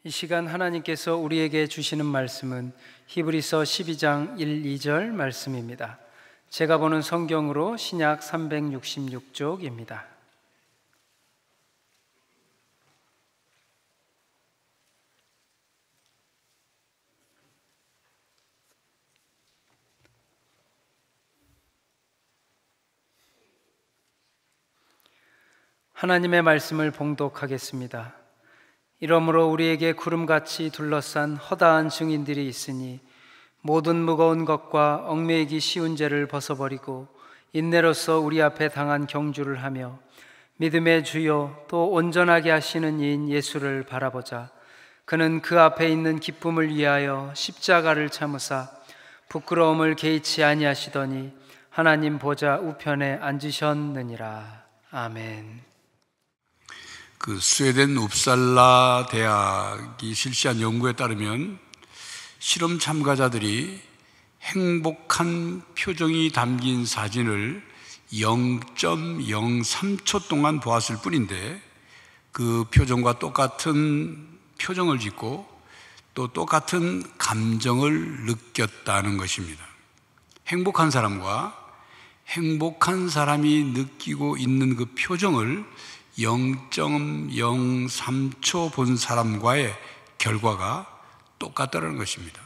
이 시간 하나님께서 우리에게 주시는 말씀은 히브리서 12장 1, 2절 말씀입니다. 제가 보는 성경으로 신약 366쪽입니다. 하나님의 말씀을 봉독하겠습니다. 이러므로 우리에게 구름같이 둘러싼 허다한 증인들이 있으니 모든 무거운 것과 얽매이기 쉬운 죄를 벗어버리고 인내로써 우리 앞에 당한 경주를 하며 믿음의 주요 또 온전하게 하시는 이인 예수를 바라보자. 그는 그 앞에 있는 기쁨을 위하여 십자가를 참으사 부끄러움을 개의치 아니하시더니 하나님 보좌 우편에 앉으셨느니라. 아멘. 스웨덴 웁살라 대학이 실시한 연구에 따르면 실험 참가자들이 행복한 표정이 담긴 사진을 0.03초 동안 보았을 뿐인데 그 표정과 똑같은 표정을 짓고 또 똑같은 감정을 느꼈다는 것입니다. 행복한 사람과 행복한 사람이 느끼고 있는 그 표정을 0.03초 본 사람과의 결과가 똑같다는 것입니다.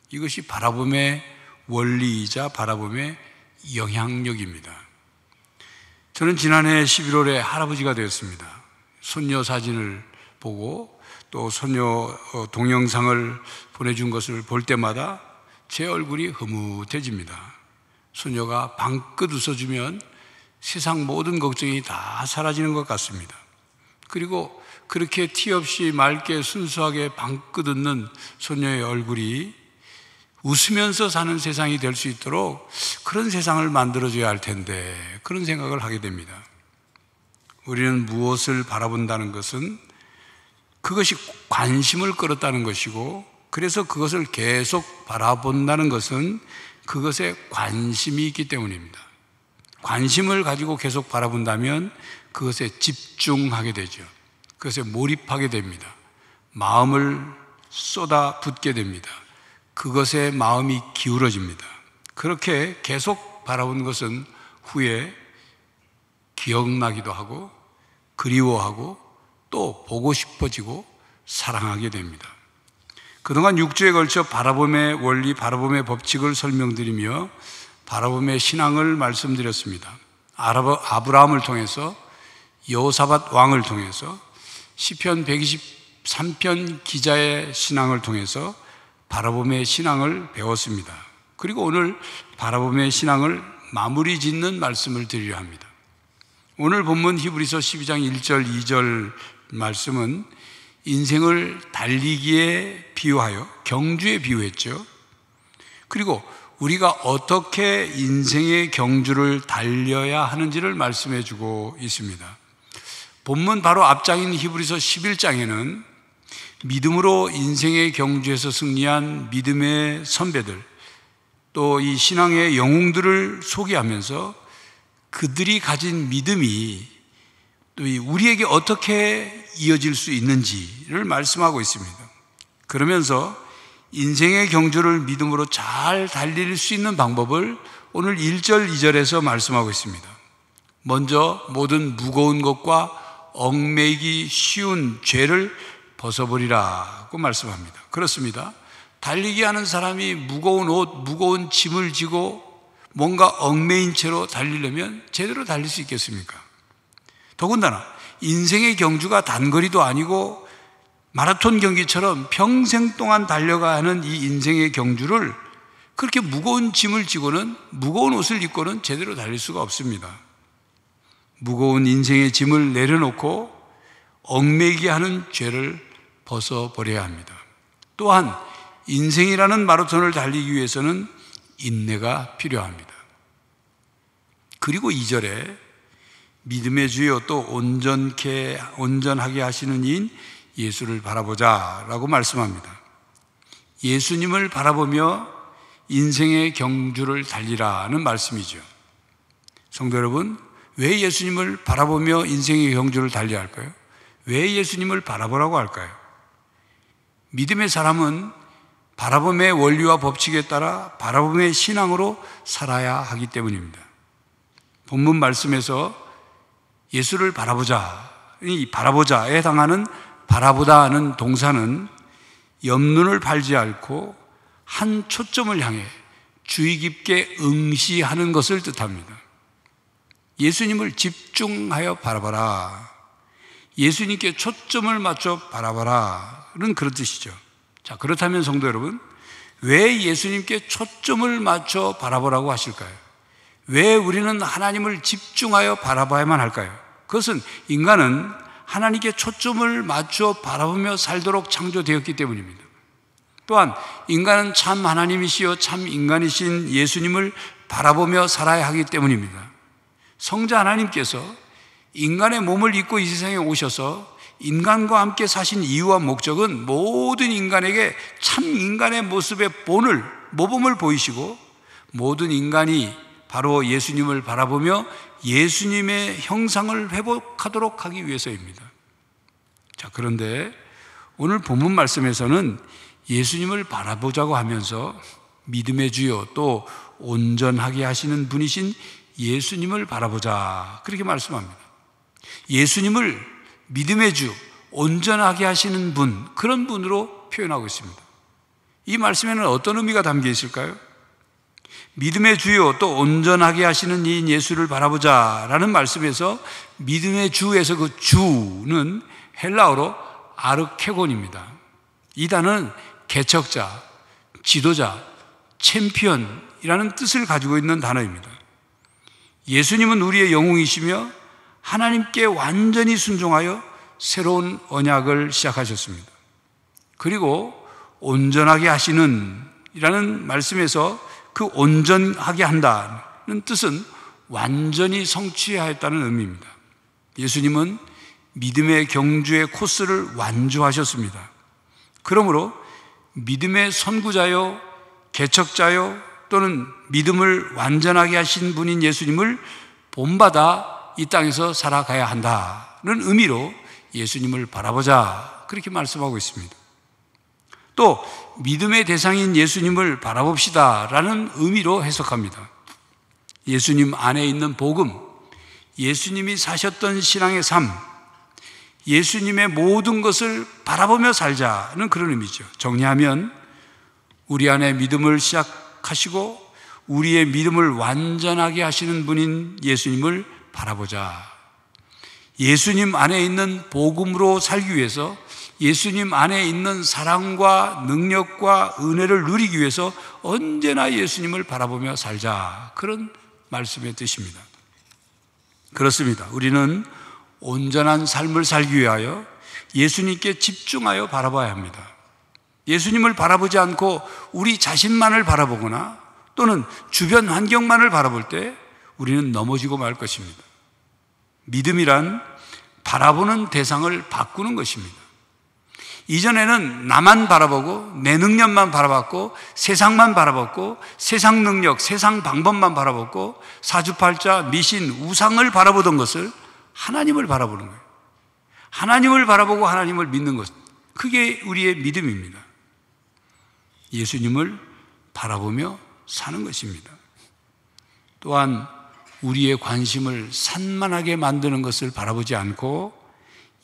이것이 바라봄의 원리이자 바라봄의 영향력입니다. 저는 지난해 11월에 할아버지가 되었습니다. 손녀 사진을 보고 또 손녀 동영상을 보내준 것을 볼 때마다 제 얼굴이 흐뭇해집니다. 손녀가 방긋 웃어주면 세상 모든 걱정이 다 사라지는 것 같습니다. 그리고 그렇게 티 없이 맑게 순수하게 방긋 웃는 손녀의 얼굴이 웃으면서 사는 세상이 될 수 있도록 그런 세상을 만들어줘야 할 텐데 그런 생각을 하게 됩니다. 우리는 무엇을 바라본다는 것은 그것이 관심을 끌었다는 것이고, 그래서 그것을 계속 바라본다는 것은 그것에 관심이 있기 때문입니다. 관심을 가지고 계속 바라본다면 그것에 집중하게 되죠. 그것에 몰입하게 됩니다. 마음을 쏟아붓게 됩니다. 그것에 마음이 기울어집니다. 그렇게 계속 바라본 것은 후에 기억나기도 하고 그리워하고 또 보고 싶어지고 사랑하게 됩니다. 그동안 6주에 걸쳐 바라봄의 원리, 바라봄의 법칙을 설명드리며 바라봄의 신앙을 말씀드렸습니다. 아브라함을 통해서, 여호사밧 왕을 통해서, 시편 123편 기자의 신앙을 통해서 바라봄의 신앙을 배웠습니다. 그리고 오늘 바라봄의 신앙을 마무리 짓는 말씀을 드리려 합니다. 오늘 본문 히브리서 12장 1절 2절 말씀은 인생을 달리기에 비유하여 경주에 비유했죠. 그리고 우리가 어떻게 인생의 경주를 달려야 하는지를 말씀해 주고 있습니다. 본문 바로 앞장인 히브리서 11장에는 믿음으로 인생의 경주에서 승리한 믿음의 선배들, 또 이 신앙의 영웅들을 소개하면서 그들이 가진 믿음이 또 우리에게 어떻게 이어질 수 있는지를 말씀하고 있습니다. 그러면서 인생의 경주를 믿음으로 잘 달릴 수 있는 방법을 오늘 1절, 2절에서 말씀하고 있습니다. 먼저 모든 무거운 것과 얽매이기 쉬운 죄를 벗어버리라고 말씀합니다. 그렇습니다. 달리기 하는 사람이 무거운 옷, 무거운 짐을 지고 뭔가 얽매인 채로 달리려면 제대로 달릴 수 있겠습니까? 더군다나 인생의 경주가 단거리도 아니고 마라톤 경기처럼 평생 동안 달려가야 하는 이 인생의 경주를 그렇게 무거운 짐을 지고는, 무거운 옷을 입고는 제대로 달릴 수가 없습니다. 무거운 인생의 짐을 내려놓고 얽매이게 하는 죄를 벗어버려야 합니다. 또한 인생이라는 마라톤을 달리기 위해서는 인내가 필요합니다. 그리고 2절에 믿음의 주요 또 온전하게 하시는 이인 예수를 바라보자 라고 말씀합니다. 예수님을 바라보며 인생의 경주를 달리라는 말씀이죠. 성도 여러분, 왜 예수님을 바라보며 인생의 경주를 달려야 할까요? 왜 예수님을 바라보라고 할까요? 믿음의 사람은 바라봄의 원리와 법칙에 따라 바라봄의 신앙으로 살아야 하기 때문입니다. 본문 말씀에서 예수를 바라보자, 이 바라보자에 해당하는 바라보다는 동사는 옆눈을 팔지 않고 한 초점을 향해 주의 깊게 응시하는 것을 뜻합니다. 예수님을 집중하여 바라봐라. 예수님께 초점을 맞춰 바라봐라는 그런 뜻이죠. 자, 그렇다면 성도 여러분, 왜 예수님께 초점을 맞춰 바라보라고 하실까요? 왜 우리는 하나님을 집중하여 바라봐야만 할까요? 그것은 인간은 하나님께 초점을 맞춰 바라보며 살도록 창조되었기 때문입니다. 또한 인간은 참 하나님이시여 참 인간이신 예수님을 바라보며 살아야 하기 때문입니다. 성자 하나님께서 인간의 몸을 입고 이 세상에 오셔서 인간과 함께 사신 이유와 목적은 모든 인간에게 참 인간의 모습의 모범을 보이시고 모든 인간이 바로 예수님을 바라보며 예수님의 형상을 회복하도록 하기 위해서입니다. 자, 그런데 오늘 본문 말씀에서는 예수님을 바라보자고 하면서 믿음의 주요 또 온전하게 하시는 분이신 예수님을 바라보자, 그렇게 말씀합니다. 예수님을 믿음의 주, 온전하게 하시는 분, 그런 분으로 표현하고 있습니다. 이 말씀에는 어떤 의미가 담겨 있을까요? 믿음의 주요 또 온전하게 하시는 이 예수를 바라보자라는 말씀에서 믿음의 주에서 그 주는 헬라어로 아르케곤입니다. 이 단어는 개척자, 지도자, 챔피언이라는 뜻을 가지고 있는 단어입니다. 예수님은 우리의 영웅이시며 하나님께 완전히 순종하여 새로운 언약을 시작하셨습니다. 그리고 온전하게 하시는 이라는 말씀에서 그 온전하게 한다는 뜻은 완전히 성취하였다는 의미입니다. 예수님은 믿음의 경주의 코스를 완주하셨습니다. 그러므로 믿음의 선구자요, 개척자요, 또는 믿음을 완전하게 하신 분인 예수님을 본받아 이 땅에서 살아가야 한다는 의미로 예수님을 바라보자, 그렇게 말씀하고 있습니다. 또 믿음의 대상인 예수님을 바라봅시다 라는 의미로 해석합니다. 예수님 안에 있는 복음, 예수님이 사셨던 신앙의 삶, 예수님의 모든 것을 바라보며 살자는 그런 의미죠. 정리하면 우리 안에 믿음을 시작하시고 우리의 믿음을 완전하게 하시는 분인 예수님을 바라보자. 예수님 안에 있는 복음으로 살기 위해서, 예수님 안에 있는 사랑과 능력과 은혜를 누리기 위해서 언제나 예수님을 바라보며 살자, 그런 말씀의 뜻입니다. 그렇습니다. 우리는 온전한 삶을 살기 위하여 예수님께 집중하여 바라봐야 합니다. 예수님을 바라보지 않고 우리 자신만을 바라보거나 또는 주변 환경만을 바라볼 때 우리는 넘어지고 말 것입니다. 믿음이란 바라보는 대상을 바꾸는 것입니다. 이전에는 나만 바라보고 내 능력만 바라봤고 세상만 바라봤고 세상 능력, 세상 방법만 바라봤고 사주팔자, 미신, 우상을 바라보던 것을 하나님을 바라보는 거예요. 하나님을 바라보고 하나님을 믿는 것, 그게 우리의 믿음입니다. 예수님을 바라보며 사는 것입니다. 또한 우리의 관심을 산만하게 만드는 것을 바라보지 않고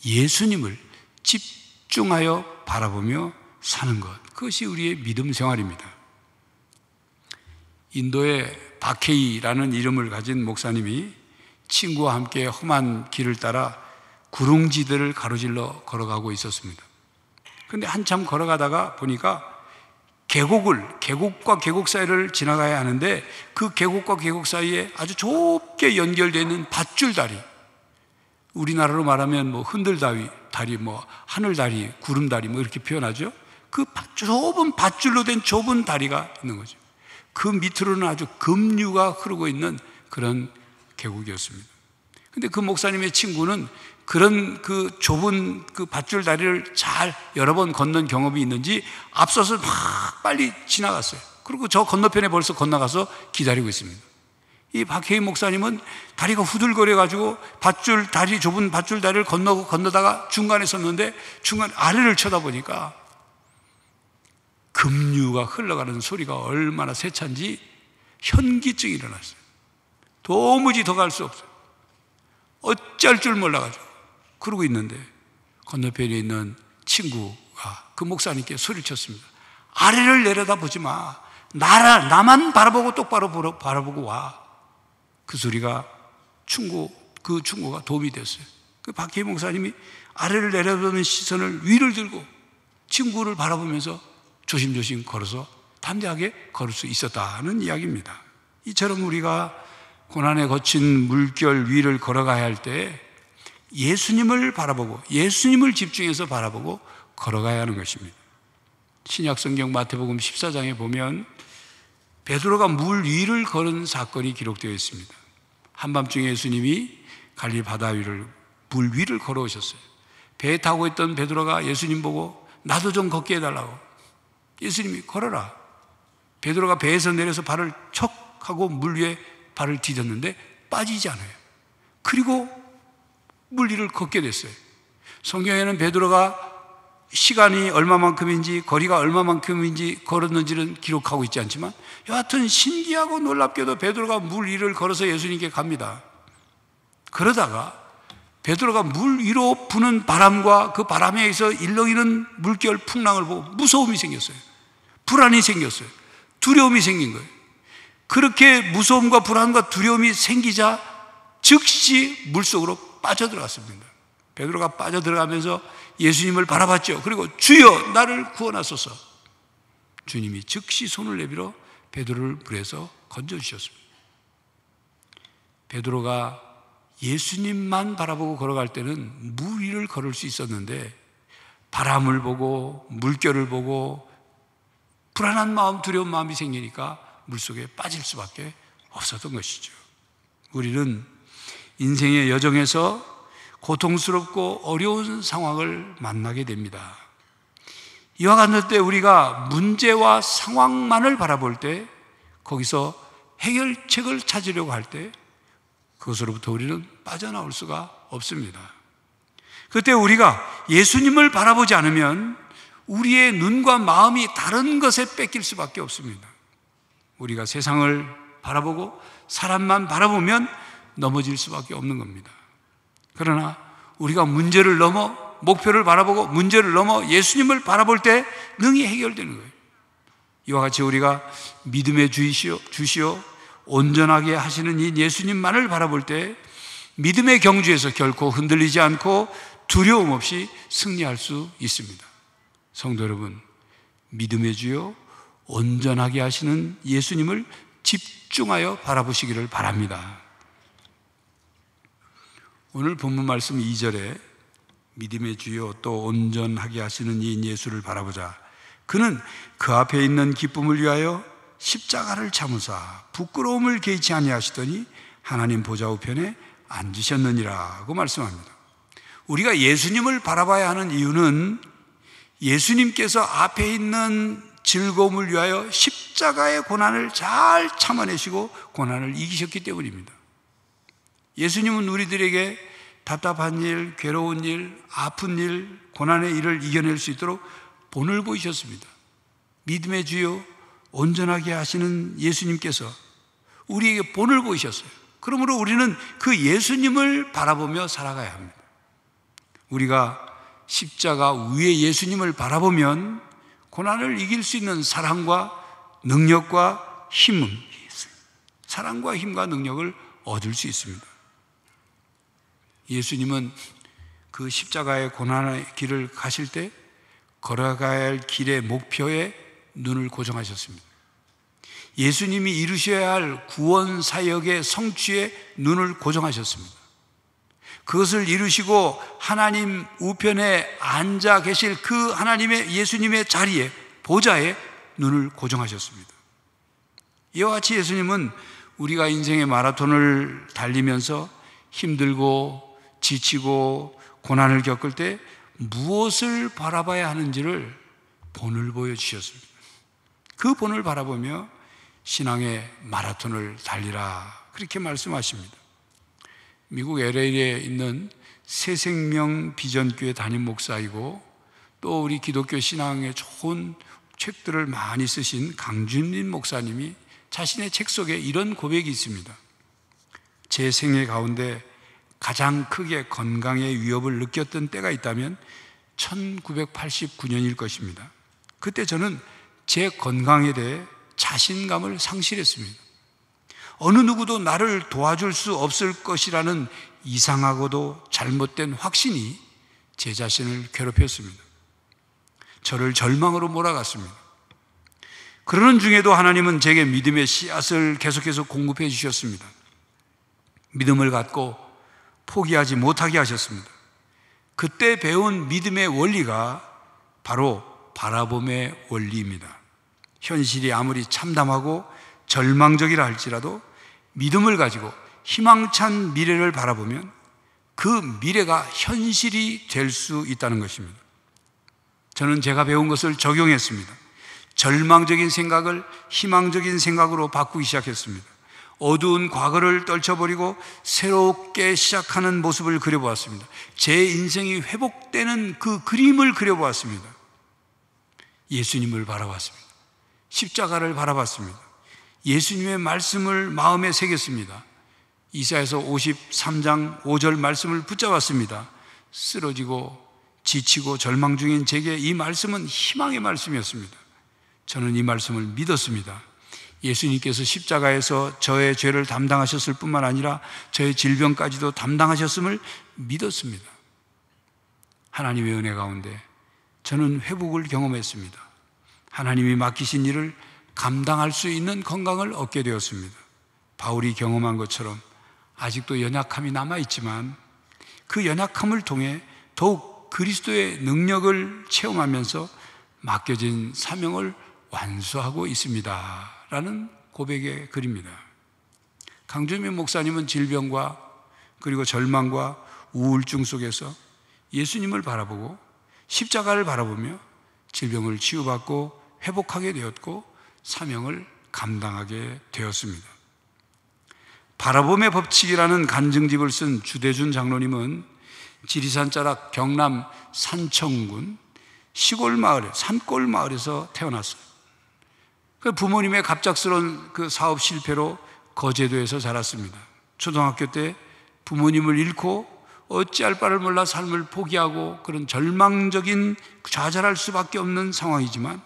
예수님을 집중하여 바라보며 사는 것, 그것이 우리의 믿음 생활입니다. 인도의 바케이라는 이름을 가진 목사님이 친구와 함께 험한 길을 따라 구릉지대를 가로질러 걸어가고 있었습니다. 그런데 한참 걸어가다가 보니까 계곡과 계곡 사이를 지나가야 하는데 그 계곡과 계곡 사이에 아주 좁게 연결되어 있는 밧줄다리, 우리나라로 말하면 뭐 흔들다리, 뭐 하늘다리, 구름다리 뭐 이렇게 표현하죠. 그 좁은 밧줄로 된 좁은 다리가 있는 거죠. 그 밑으로는 아주 급류가 흐르고 있는 그런 계곡이었습니다. 근데 그 목사님의 친구는 그런 그 좁은 그 밧줄 다리를 잘 여러 번 건넌 경험이 있는지 앞서서 막 빨리 지나갔어요. 그리고 저 건너편에 벌써 건너가서 기다리고 있습니다. 이 박혜인 목사님은 다리가 후들거려가지고 좁은 밧줄 다리를 건너다가 중간에 섰는데 중간 아래를 쳐다보니까 급류가 흘러가는 소리가 얼마나 세찬지 현기증이 일어났어요. 도무지 더 갈 수 없어요. 어쩔 줄 몰라가지고 그러고 있는데 건너편에 있는 친구가 그 목사님께 소리를 쳤습니다. 아래를 내려다보지 마. 나만 바라보고 똑바로 바라보고 와. 그 소리가 그 충고가 도움이 됐어요. 그 박혜희 목사님이 아래를 내려다보는 시선을 위를 들고 친구를 바라보면서 조심조심 걸어서 담대하게 걸을 수 있었다는 이야기입니다. 이처럼 우리가 고난에 거친 물결 위를 걸어가야 할 때 예수님을 바라보고 예수님을 집중해서 바라보고 걸어가야 하는 것입니다. 신약성경 마태복음 14장에 보면 베드로가 물 위를 걸은 사건이 기록되어 있습니다. 한밤중에 예수님이 갈릴리 바다 위를 물 위를 걸어오셨어요. 배에 타고 있던 베드로가 예수님 보고 나도 좀 걷게 해달라고. 예수님이 걸어라. 베드로가 배에서 내려서 발을 척 하고 물 위에 발을 디뎠는데 빠지지 않아요. 그리고 물 위를 걷게 됐어요. 성경에는 베드로가 시간이 얼마만큼인지 거리가 얼마만큼인지 걸었는지는 기록하고 있지 않지만 여하튼 신기하고 놀랍게도 베드로가 물 위를 걸어서 예수님께 갑니다. 그러다가 베드로가 물 위로 부는 바람과 그 바람에 의해서 일렁이는 물결 풍랑을 보고 무서움이 생겼어요. 불안이 생겼어요. 두려움이 생긴 거예요. 그렇게 무서움과 불안과 두려움이 생기자 즉시 물속으로 빠져들어갔습니다. 베드로가 빠져들어가면서 예수님을 바라봤죠. 그리고 주여 나를 구원하소서. 주님이 즉시 손을 내밀어 베드로를 물에서 건져주셨습니다. 베드로가 예수님만 바라보고 걸어갈 때는 물 위를 걸을 수 있었는데 바람을 보고 물결을 보고 불안한 마음, 두려운 마음이 생기니까 물속에 빠질 수밖에 없었던 것이죠. 우리는 인생의 여정에서 고통스럽고 어려운 상황을 만나게 됩니다. 이와 같을 때 우리가 문제와 상황만을 바라볼 때 거기서 해결책을 찾으려고 할 때 그것으로부터 우리는 빠져나올 수가 없습니다. 그때 우리가 예수님을 바라보지 않으면 우리의 눈과 마음이 다른 것에 뺏길 수밖에 없습니다. 우리가 세상을 바라보고 사람만 바라보면 넘어질 수밖에 없는 겁니다. 그러나 우리가 문제를 넘어 목표를 바라보고 문제를 넘어 예수님을 바라볼 때 능히 해결되는 거예요. 이와 같이 우리가 믿음의 주시오 온전하게 하시는 이 예수님만을 바라볼 때 믿음의 경주에서 결코 흔들리지 않고 두려움 없이 승리할 수 있습니다. 성도 여러분, 믿음의 주요 온전하게 하시는 예수님을 집중하여 바라보시기를 바랍니다. 오늘 본문 말씀 2절에 믿음의 주요 또 온전하게 하시는 이 예수를 바라보자. 그는 그 앞에 있는 기쁨을 위하여 십자가를 참으사 부끄러움을 개의치 아니하시더니 하나님 보좌 우편에 앉으셨느니라고 말씀합니다. 우리가 예수님을 바라봐야 하는 이유는 예수님께서 앞에 있는 즐거움을 위하여 십자가의 고난을 잘 참아내시고 고난을 이기셨기 때문입니다. 예수님은 우리들에게 답답한 일, 괴로운 일, 아픈 일, 고난의 일을 이겨낼 수 있도록 본을 보이셨습니다. 믿음의 주요 온전하게 하시는 예수님께서 우리에게 본을 보이셨어요. 그러므로 우리는 그 예수님을 바라보며 살아가야 합니다. 우리가 십자가 위에 예수님을 바라보면 고난을 이길 수 있는 사랑과 능력과 힘은 사랑과 힘과 능력을 얻을 수 있습니다. 예수님은 그 십자가의 고난의 길을 가실 때 걸어가야 할 길의 목표에 눈을 고정하셨습니다. 예수님이 이루셔야 할 구원 사역의 성취에 눈을 고정하셨습니다. 그것을 이루시고 하나님 우편에 앉아 계실 그 하나님의 예수님의 자리에 보좌에 눈을 고정하셨습니다. 이와 같이 예수님은 우리가 인생의 마라톤을 달리면서 힘들고 지치고 고난을 겪을 때 무엇을 바라봐야 하는지를 본을 보여주셨습니다. 그 본을 바라보며 신앙의 마라톤을 달리라 그렇게 말씀하십니다. 미국 LA에 있는 새생명 비전교회 담임 목사이고 또 우리 기독교 신앙에 좋은 책들을 많이 쓰신 강준림 목사님이 자신의 책 속에 이런 고백이 있습니다. 제 생애 가운데 가장 크게 건강의 위협을 느꼈던 때가 있다면 1989년일 것입니다. 그때 저는 제 건강에 대해 자신감을 상실했습니다. 어느 누구도 나를 도와줄 수 없을 것이라는 이상하고도 잘못된 확신이 제 자신을 괴롭혔습니다. 저를 절망으로 몰아갔습니다. 그러는 중에도 하나님은 제게 믿음의 씨앗을 계속해서 공급해 주셨습니다. 믿음을 갖고 포기하지 못하게 하셨습니다. 그때 배운 믿음의 원리가 바로 바라봄의 원리입니다. 현실이 아무리 참담하고 절망적이라 할지라도 믿음을 가지고 희망찬 미래를 바라보면 그 미래가 현실이 될 수 있다는 것입니다. 저는 제가 배운 것을 적용했습니다. 절망적인 생각을 희망적인 생각으로 바꾸기 시작했습니다. 어두운 과거를 떨쳐버리고 새롭게 시작하는 모습을 그려보았습니다. 제 인생이 회복되는 그 그림을 그려보았습니다. 예수님을 바라봤습니다. 십자가를 바라봤습니다. 예수님의 말씀을 마음에 새겼습니다. 이사야서 53장 5절 말씀을 붙잡았습니다. 쓰러지고 지치고 절망 중인 제게 이 말씀은 희망의 말씀이었습니다. 저는 이 말씀을 믿었습니다. 예수님께서 십자가에서 저의 죄를 담당하셨을 뿐만 아니라 저의 질병까지도 담당하셨음을 믿었습니다. 하나님의 은혜 가운데 저는 회복을 경험했습니다. 하나님이 맡기신 일을 감당할 수 있는 건강을 얻게 되었습니다. 바울이 경험한 것처럼 아직도 연약함이 남아있지만 그 연약함을 통해 더욱 그리스도의 능력을 체험하면서 맡겨진 사명을 완수하고 있습니다 라는 고백의 글입니다. 강준민 목사님은 질병과 그리고 절망과 우울증 속에서 예수님을 바라보고 십자가를 바라보며 질병을 치유받고 회복하게 되었고 사명을 감당하게 되었습니다. 바라봄의 법칙이라는 간증집을 쓴 주대준 장로님은 지리산 자락 경남 산청군 시골 마을, 산골 마을에서 태어났어요. 그 부모님의 갑작스러운 그 사업 실패로 거제도에서 자랐습니다. 초등학교 때 부모님을 잃고 어찌할 바를 몰라 삶을 포기하고 그런 절망적인 좌절할 수밖에 없는 상황이지만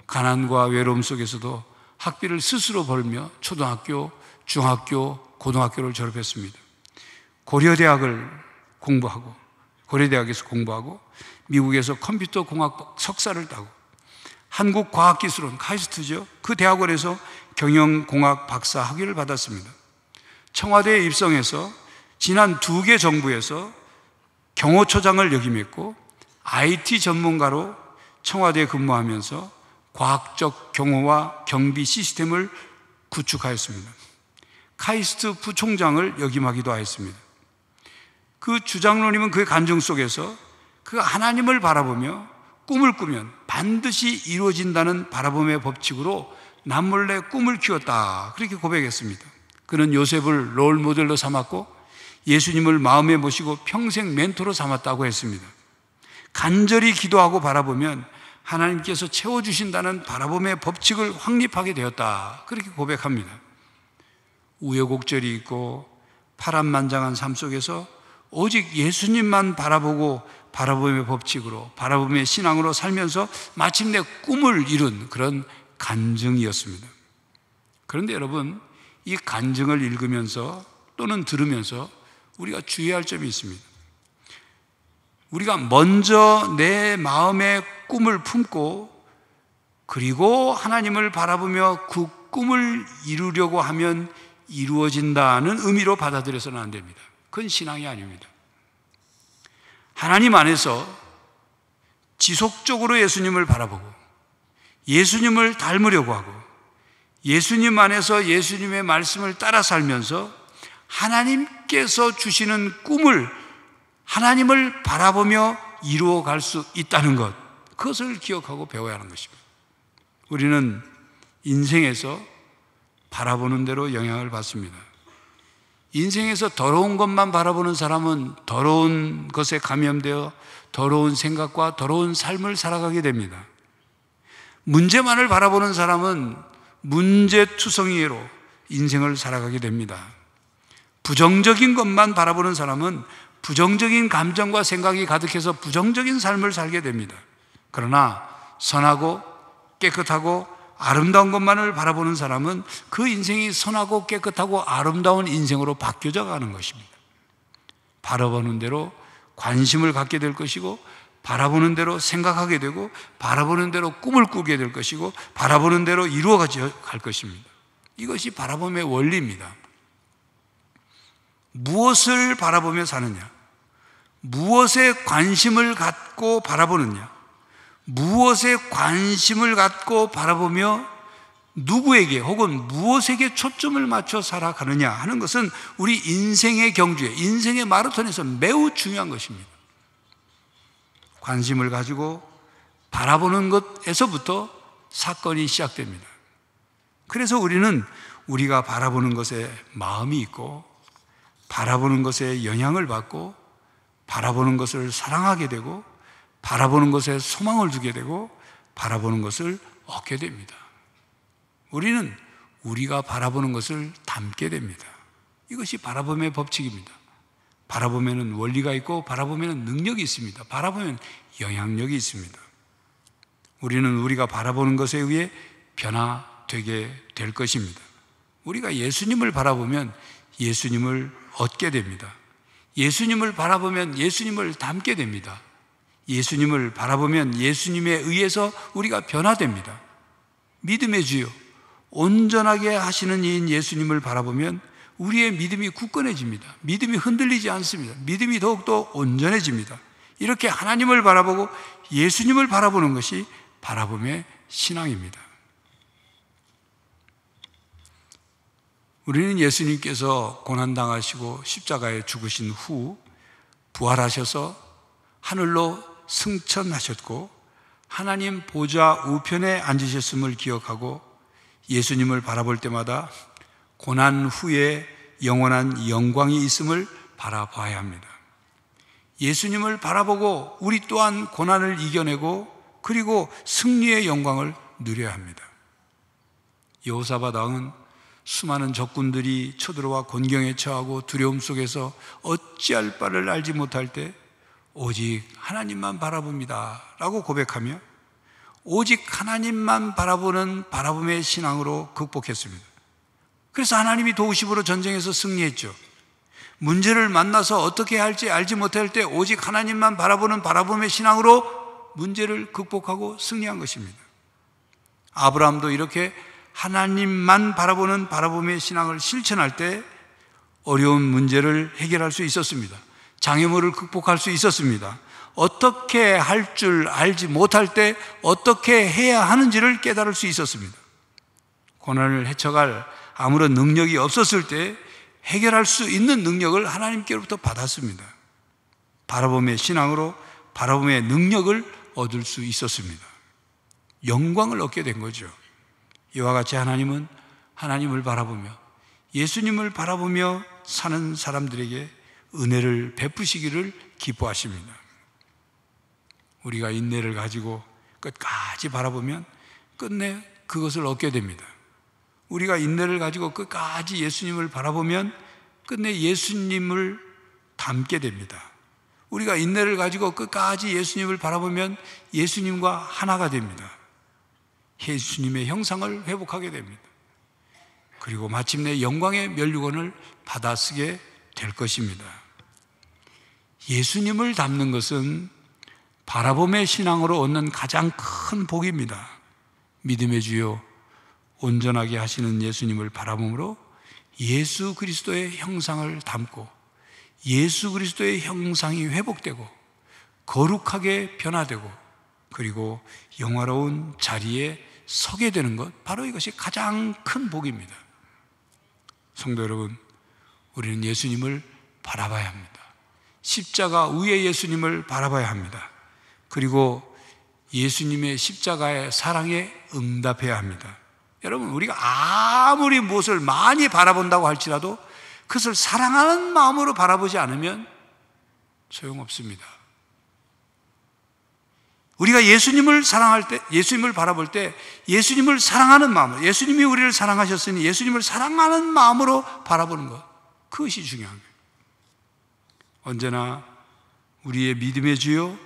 가난과 외로움 속에서도 학비를 스스로 벌며 초등학교, 중학교, 고등학교를 졸업했습니다. 고려대학에서 공부하고 미국에서 컴퓨터 공학 석사를 따고 한국과학기술원 카이스트죠. 그 대학원에서 경영공학 박사 학위를 받았습니다. 청와대에 입성해서 지난 2개 정부에서 경호처장을 역임했고 IT 전문가로 청와대에 근무하면서 과학적 경호와 경비 시스템을 구축하였습니다. 카이스트 부총장을 역임하기도 하였습니다. 그 주장로님은 그의 간증 속에서 그 하나님을 바라보며 꿈을 꾸면 반드시 이루어진다는 바라봄의 법칙으로 남몰래 꿈을 키웠다 그렇게 고백했습니다. 그는 요셉을 롤 모델로 삼았고 예수님을 마음에 모시고 평생 멘토로 삼았다고 했습니다. 간절히 기도하고 바라보면 하나님께서 채워주신다는 바라봄의 법칙을 확립하게 되었다 그렇게 고백합니다. 우여곡절이 있고 파란만장한 삶 속에서 오직 예수님만 바라보고 바라봄의 법칙으로 바라봄의 신앙으로 살면서 마침내 꿈을 이룬 그런 간증이었습니다. 그런데 여러분, 이 간증을 읽으면서 또는 들으면서 우리가 주의할 점이 있습니다. 우리가 먼저 내 마음의 꿈을 품고 그리고 하나님을 바라보며 그 꿈을 이루려고 하면 이루어진다는 의미로 받아들여서는 안 됩니다. 그건 신앙이 아닙니다. 하나님 안에서 지속적으로 예수님을 바라보고 예수님을 닮으려고 하고 예수님 안에서 예수님의 말씀을 따라 살면서 하나님께서 주시는 꿈을 하나님을 바라보며 이루어갈 수 있다는 것, 그것을 기억하고 배워야 하는 것입니다. 우리는 인생에서 바라보는 대로 영향을 받습니다. 인생에서 더러운 것만 바라보는 사람은 더러운 것에 감염되어 더러운 생각과 더러운 삶을 살아가게 됩니다. 문제만을 바라보는 사람은 문제투성이로 인생을 살아가게 됩니다. 부정적인 것만 바라보는 사람은 부정적인 감정과 생각이 가득해서 부정적인 삶을 살게 됩니다. 그러나 선하고 깨끗하고 아름다운 것만을 바라보는 사람은 그 인생이 선하고 깨끗하고 아름다운 인생으로 바뀌어져 가는 것입니다. 바라보는 대로 관심을 갖게 될 것이고, 바라보는 대로 생각하게 되고, 바라보는 대로 꿈을 꾸게 될 것이고, 바라보는 대로 이루어갈 것입니다. 이것이 바라봄의 원리입니다. 무엇을 바라보며 사느냐, 무엇에 관심을 갖고 바라보느냐, 무엇에 관심을 갖고 바라보며 누구에게 혹은 무엇에게 초점을 맞춰 살아가느냐 하는 것은 우리 인생의 경주에, 인생의 마라톤에서 매우 중요한 것입니다. 관심을 가지고 바라보는 것에서부터 사건이 시작됩니다. 그래서 우리는 우리가 바라보는 것에 마음이 있고, 바라보는 것에 영향을 받고, 바라보는 것을 사랑하게 되고, 바라보는 것에 소망을 두게 되고, 바라보는 것을 얻게 됩니다. 우리는 우리가 바라보는 것을 담게 됩니다. 이것이 바라봄의 법칙입니다. 바라보면은 원리가 있고, 바라보면은 능력이 있습니다. 바라보면 영향력이 있습니다. 우리는 우리가 바라보는 것에 의해 변화되게 될 것입니다. 우리가 예수님을 바라보면 예수님을 얻게 됩니다. 예수님을 바라보면 예수님을 닮게 됩니다. 예수님을 바라보면 예수님에 의해서 우리가 변화됩니다. 믿음의 주요, 온전하게 하시는 이인 예수님을 바라보면 우리의 믿음이 굳건해집니다. 믿음이 흔들리지 않습니다. 믿음이 더욱더 온전해집니다. 이렇게 하나님을 바라보고 예수님을 바라보는 것이 바라봄의 신앙입니다. 우리는 예수님께서 고난당하시고 십자가에 죽으신 후 부활하셔서 하늘로 승천하셨고 하나님 보좌 우편에 앉으셨음을 기억하고 예수님을 바라볼 때마다 고난 후에 영원한 영광이 있음을 바라봐야 합니다. 예수님을 바라보고 우리 또한 고난을 이겨내고 그리고 승리의 영광을 누려야 합니다. 여호사밧 왕은 수많은 적군들이 쳐들어와 곤경에 처하고 두려움 속에서 어찌할 바를 알지 못할 때 오직 하나님만 바라봅니다 라고 고백하며 오직 하나님만 바라보는 바라봄의 신앙으로 극복했습니다. 그래서 하나님이 도우심으로 전쟁에서 승리했죠. 문제를 만나서 어떻게 할지 알지 못할 때 오직 하나님만 바라보는 바라봄의 신앙으로 문제를 극복하고 승리한 것입니다. 아브라함도 이렇게 하나님만 바라보는 바라봄의 신앙을 실천할 때 어려운 문제를 해결할 수 있었습니다. 장애물을 극복할 수 있었습니다. 어떻게 할 줄 알지 못할 때 어떻게 해야 하는지를 깨달을 수 있었습니다. 고난을 헤쳐갈 아무런 능력이 없었을 때 해결할 수 있는 능력을 하나님께로부터 받았습니다. 바라봄의 신앙으로 바라봄의 능력을 얻을 수 있었습니다. 영광을 얻게 된 거죠. 이와 같이 하나님은 하나님을 바라보며 예수님을 바라보며 사는 사람들에게 은혜를 베푸시기를 기뻐하십니다. 우리가 인내를 가지고 끝까지 바라보면 끝내 그것을 얻게 됩니다. 우리가 인내를 가지고 끝까지 예수님을 바라보면 끝내 예수님을 닮게 됩니다. 우리가 인내를 가지고 끝까지 예수님을 바라보면 예수님과 하나가 됩니다. 예수님의 형상을 회복하게 됩니다. 그리고 마침내 영광의 면류관을 받아쓰게 될 것입니다. 예수님을 닮는 것은 바라봄의 신앙으로 얻는 가장 큰 복입니다. 믿음의 주요 온전하게 하시는 예수님을 바라봄으로 예수 그리스도의 형상을 담고 예수 그리스도의 형상이 회복되고 거룩하게 변화되고 그리고 영화로운 자리에 서게 되는 것, 바로 이것이 가장 큰 복입니다. 성도 여러분, 우리는 예수님을 바라봐야 합니다. 십자가 위에 예수님을 바라봐야 합니다. 그리고 예수님의 십자가의 사랑에 응답해야 합니다. 여러분, 우리가 아무리 무엇을 많이 바라본다고 할지라도 그것을 사랑하는 마음으로 바라보지 않으면 소용없습니다. 우리가 예수님을 사랑할 때, 예수님을 바라볼 때 예수님을 사랑하는 마음으로, 예수님이 우리를 사랑하셨으니 예수님을 사랑하는 마음으로 바라보는 것, 그것이 중요한 거예요. 언제나 우리의 믿음의 주요,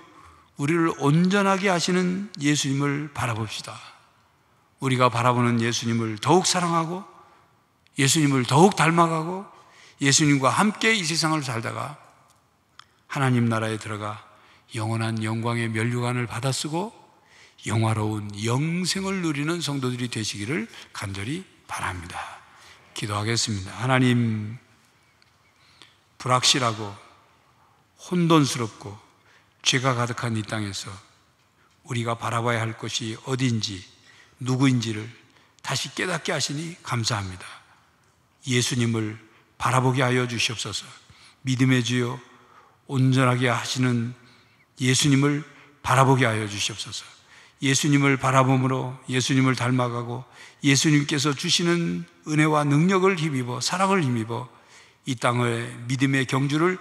우리를 온전하게 하시는 예수님을 바라봅시다. 우리가 바라보는 예수님을 더욱 사랑하고 예수님을 더욱 닮아가고 예수님과 함께 이 세상을 살다가 하나님 나라에 들어가 영원한 영광의 면류관을 받아쓰고 영화로운 영생을 누리는 성도들이 되시기를 간절히 바랍니다. 기도하겠습니다. 하나님, 불확실하고 혼돈스럽고 죄가 가득한 이 땅에서 우리가 바라봐야 할 것이 어디인지 누구인지를 다시 깨닫게 하시니 감사합니다. 예수님을 바라보게 하여 주시옵소서. 믿음의 주여, 온전하게 하시는 예수님을 바라보게 하여 주시옵소서. 예수님을 바라봄으로 예수님을 닮아가고 예수님께서 주시는 은혜와 능력을 힘입어, 사랑을 힘입어 이 땅의 믿음의 경주를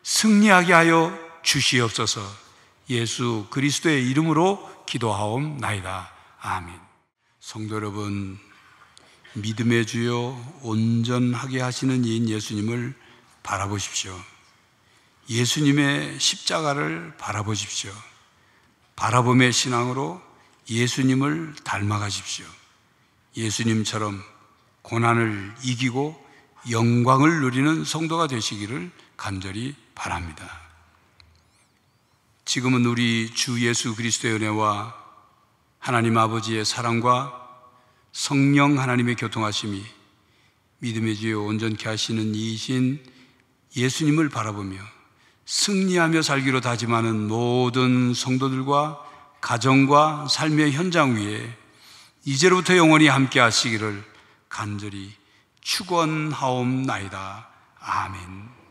승리하게 하여 주시옵소서. 예수 그리스도의 이름으로 기도하옵나이다. 아멘. 성도 여러분, 믿음의 주여, 온전하게 하시는 이인 예수님을 바라보십시오. 예수님의 십자가를 바라보십시오. 바라봄의 신앙으로 예수님을 닮아가십시오. 예수님처럼 고난을 이기고 영광을 누리는 성도가 되시기를 간절히 바랍니다. 지금은 우리 주 예수 그리스도의 은혜와 하나님 아버지의 사랑과 성령 하나님의 교통하심이 믿음의 주여 온전케 하시는 이이신 예수님을 바라보며 승리하며 살기로 다짐하는 모든 성도들과 가정과 삶의 현장 위에 이제로부터 영원히 함께 하시기를 간절히 축원하옵나이다. 아멘.